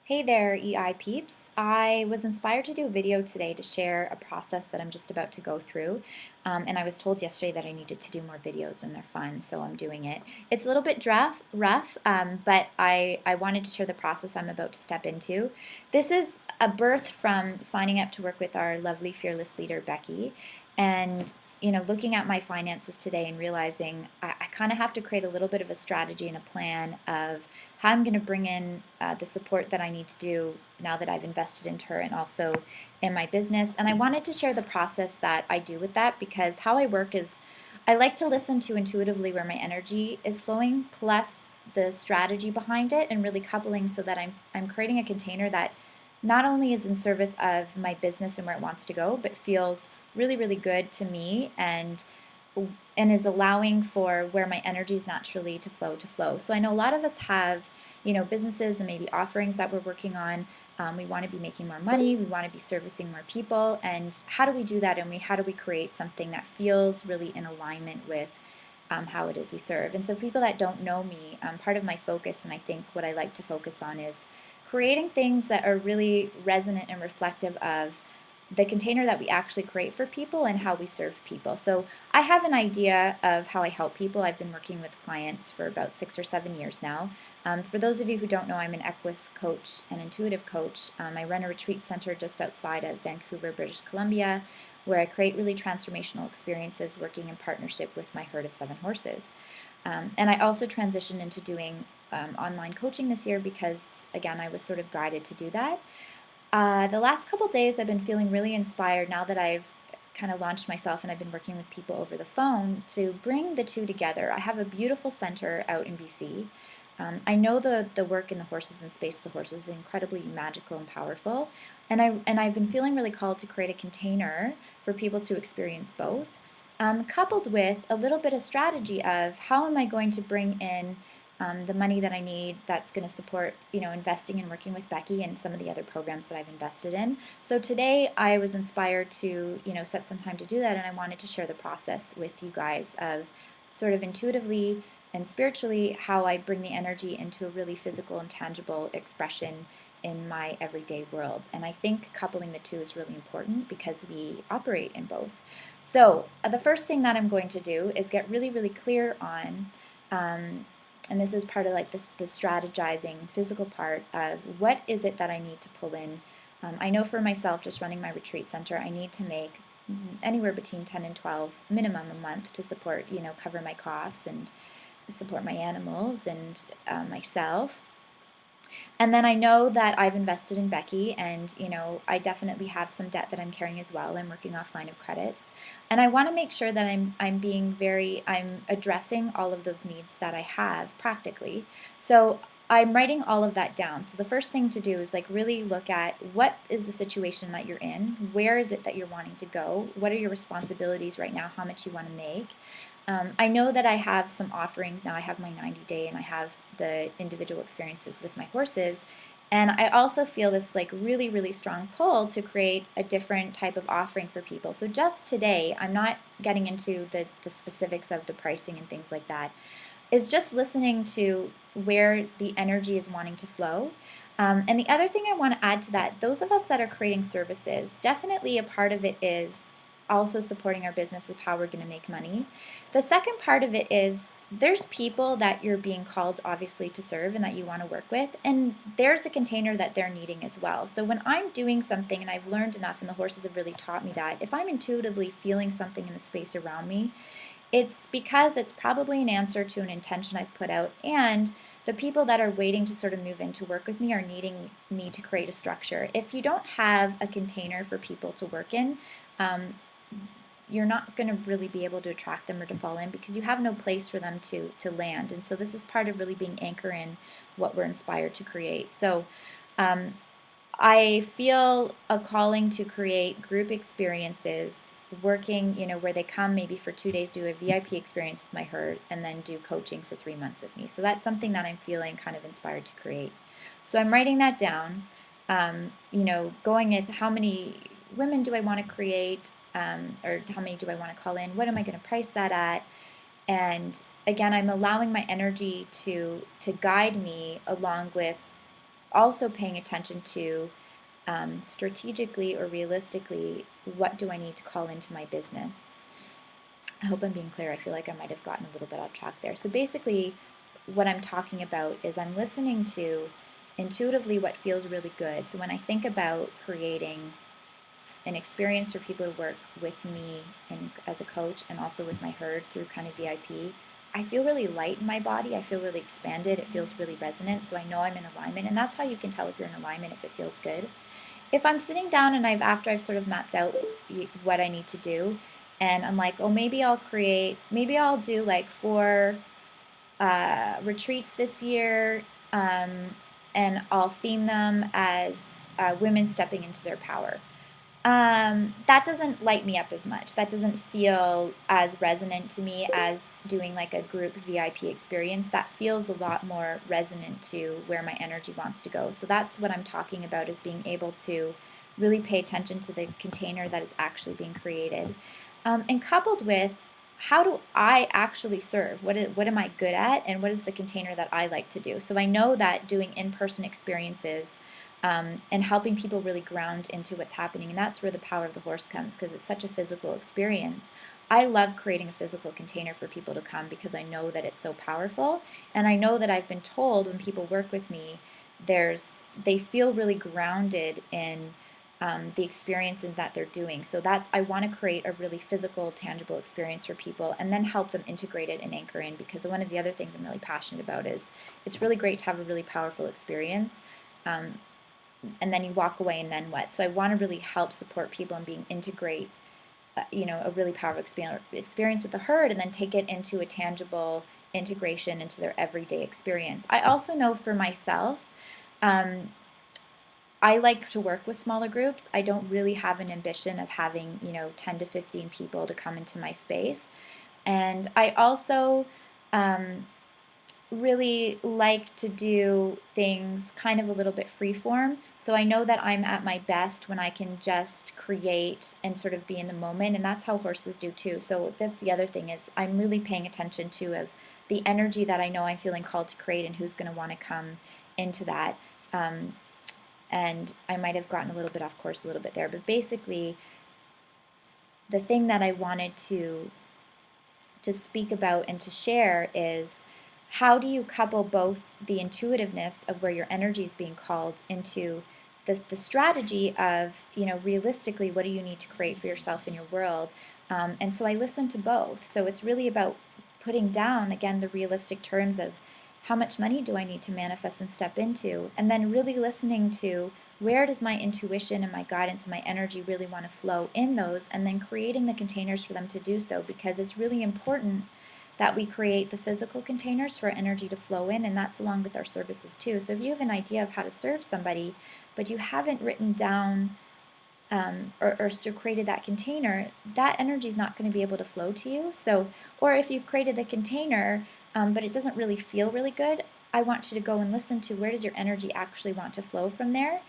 Hey there, EI peeps. I was inspired to do a video today to share a process that I'm just about to go through. And I was told yesterday that I needed to do more videos and they're fun, so I'm doing it. It's a little bit rough, but I wanted to share the process I'm about to step into. This is a birth from signing up to work with our lovely fearless leader, Becky. And looking at my finances today and realizing I kind of have to create a little bit of a strategy and a plan of how I'm going to bring in the support that I need to do now that I've invested into her and also in my business. And I wanted to share the process that I do with that because how I work is I like to listen to intuitively where my energy is flowing, plus the strategy behind it, and really coupling so that I'm creating a container that not only is in service of my business and where it wants to go, but feels really, really good to me and is allowing for where my energy is naturally to flow. So I know a lot of us have, businesses and maybe offerings that we're working on. We want to be making more money. We want to be servicing more people. And how do we do that? And how do we create something that feels really in alignment with how it is we serve? And so people that don't know me, part of my focus, and I think what I like to focus on is creating things that are really resonant and reflective of the container that we actually create for people and how we serve people. So I have an idea of how I help people. I've been working with clients for about 6 or 7 years now. For those of you who don't know, I'm an Equus coach and intuitive coach. I run a retreat center just outside of Vancouver, British Columbia, where I create really transformational experiences working in partnership with my herd of 7 horses. And I also transitioned into doing online coaching this year because, again, I was sort of guided to do that. The last couple days, I've been feeling really inspired now that I've kind of launched myself and I've been working with people over the phone to bring the two together. I have a beautiful center out in BC. I know the work in the horses and the space of the horses is incredibly magical and powerful, and I've been feeling really called to create a container for people to experience both, coupled with a little bit of strategy of how am I going to bring in the money that I need that's going to support, investing and working with Becky and some of the other programs that I've invested in. So today I was inspired to, set some time to do that, and I wanted to share the process with you guys of sort of intuitively and spiritually how I bring the energy into a really physical and tangible expression in my everyday world. And I think coupling the two is really important because we operate in both. So the first thing that I'm going to do is get really, really clear on and this is part of like the strategizing physical part of what is it that I need to pull in. I know for myself, just running my retreat center, I need to make anywhere between 10 and 12 minimum a month to support, cover my costs and support my animals and myself. And then I know that I've invested in Becky, and I definitely have some debt that I'm carrying as well. I'm working off line of credits, and I want to make sure that I'm addressing all of those needs that I have practically. So I'm writing all of that down. So the first thing to do is like really look at what is the situation that you're in, where is it that you're wanting to go, what are your responsibilities right now, how much you want to make. I know that I have some offerings now. I have my 90-day and I have the individual experiences with my horses. And I also feel this like really, really strong pull to create a different type of offering for people. So just today, I'm not getting into the specifics of the pricing and things like that. It's just listening to where the energy is wanting to flow. And the other thing I want to add to that, those of us that are creating services, definitely a part of it is also supporting our business of how we're going to make money. The second part of it is there's people that you're being called obviously to serve and that you want to work with, and there's a container that they're needing as well. So when I'm doing something, and I've learned enough and the horses have really taught me that if I'm intuitively feeling something in the space around me, it's because it's probably an answer to an intention I've put out, and the people that are waiting to sort of move in to work with me are needing me to create a structure. If you don't have a container for people to work in, you're not going to really be able to attract them or to fall in because you have no place for them to land. And so this is part of really being anchor in what we're inspired to create. So I feel a calling to create group experiences, working, where they come maybe for 2 days, do a VIP experience with my herd, and then do coaching for 3 months with me. So that's something that I'm feeling kind of inspired to create. So I'm writing that down, going with how many women do I want to create, or how many do I want to call in? What am I going to price that at? And again, I'm allowing my energy to guide me along with also paying attention to strategically or realistically, what do I need to call into my business? I hope I'm being clear. I feel like I might have gotten a little bit off track there. So basically, what I'm talking about is I'm listening to intuitively what feels really good. So when I think about creating an experience for people to work with me and as a coach and also with my herd through kind of VIP, I feel really light in my body. I feel really expanded. It feels really resonant. So I know I'm in alignment. And that's how you can tell if you're in alignment, if it feels good. If I'm sitting down and after I've sort of mapped out what I need to do, and I'm like, oh, maybe I'll do like 4 retreats this year, and I'll theme them as women stepping into their power. That doesn't light me up as much. That doesn't feel as resonant to me as doing like a group VIP experience. That feels a lot more resonant to where my energy wants to go. So that's what I'm talking about, is being able to really pay attention to the container that is actually being created. And coupled with, how do I actually serve? What am I good at? And what is the container that I like to do? So I know that doing in-person experiences and helping people really ground into what's happening. And that's where the power of the horse comes, because it's such a physical experience. I love creating a physical container for people to come because I know that it's so powerful. And I know that I've been told when people work with me, they feel really grounded in the experiences that they're doing. So I want to create a really physical, tangible experience for people and then help them integrate it and anchor in, because one of the other things I'm really passionate about is it's really great to have a really powerful experience. And then you walk away, and then what? So I want to really help support people in being integrate, a really powerful experience with the herd, and then take it into a tangible integration into their everyday experience. I also know for myself, I like to work with smaller groups. I don't really have an ambition of having 10 to 15 people to come into my space, and I also really like to do things kind of a little bit freeform. So I know that I'm at my best when I can just create and sort of be in the moment, and that's how horses do too. So that's the other thing, is I'm really paying attention to of the energy that I know I'm feeling called to create and who's going to want to come into that. And I might have gotten a little bit off course a little bit there, but basically the thing that I wanted to speak about and to share is, how do you couple both the intuitiveness of where your energy is being called into the strategy of, realistically, what do you need to create for yourself in your world? And so I listen to both. So it's really about putting down, again, the realistic terms of how much money do I need to manifest and step into, and then really listening to where does my intuition and my guidance and my energy really want to flow in those, and then creating the containers for them to do so, because it's really important that we create the physical containers for energy to flow in, and that's along with our services too. So if you have an idea of how to serve somebody, but you haven't written down or created that container, that energy is not going to be able to flow to you. So, or if you've created the container, but it doesn't really feel really good, I want you to go and listen to where does your energy actually want to flow from there.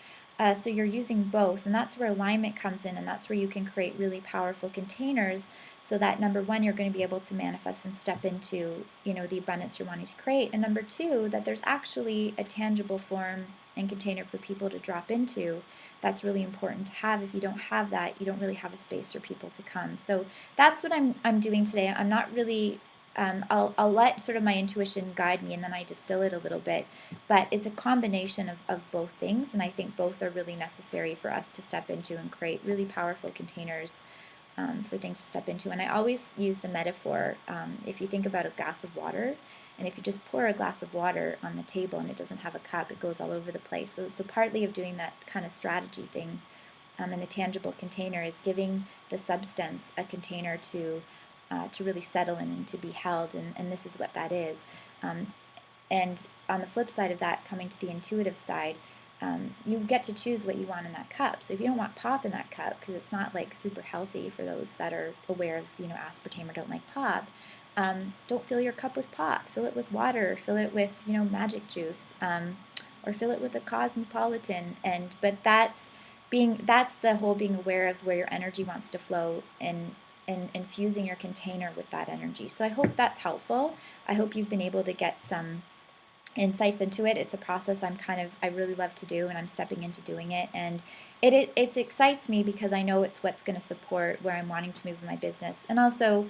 So you're using both, and that's where alignment comes in, and that's where you can create really powerful containers, so that number one, you're going to be able to manifest and step into, the abundance you're wanting to create, and number two, that there's actually a tangible form and container for people to drop into. That's really important to have. If you don't have that, you don't really have a space for people to come. So that's what I'm doing today. I'm not really I'll let sort of my intuition guide me, and then I distill it a little bit, but it's a combination of both things, and I think both are really necessary for us to step into and create really powerful containers for things to step into. And I always use the metaphor, if you think about a glass of water, and if you just pour a glass of water on the table and it doesn't have a cup, it goes all over the place. So partly of doing that kind of strategy thing in the tangible container is giving the substance a container to really settle in and to be held, and this is what that is. And on the flip side of that, coming to the intuitive side, you get to choose what you want in that cup. So if you don't want pop in that cup, because it's not like super healthy for those that are aware of aspartame or don't like pop, don't fill your cup with pop. Fill it with water. Fill it with magic juice, or fill it with a cosmopolitan. But that's the whole being aware of where your energy wants to flow, and infusing your container with that energy. So I hope that's helpful. I hope you've been able to get some insights into it. It's a process I really love to do, and I'm stepping into doing it. And it excites me because I know it's what's going to support where I'm wanting to move in my business, and also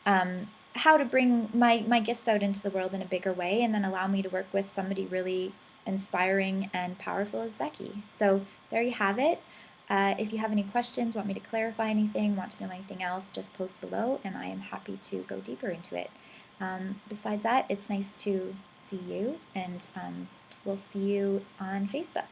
how to bring my gifts out into the world in a bigger way, and then allow me to work with somebody really inspiring and powerful as Becky. So there you have it. If you have any questions, want me to clarify anything, want to know anything else, just post below and I am happy to go deeper into it. Besides that, it's nice to see you, and we'll see you on Facebook.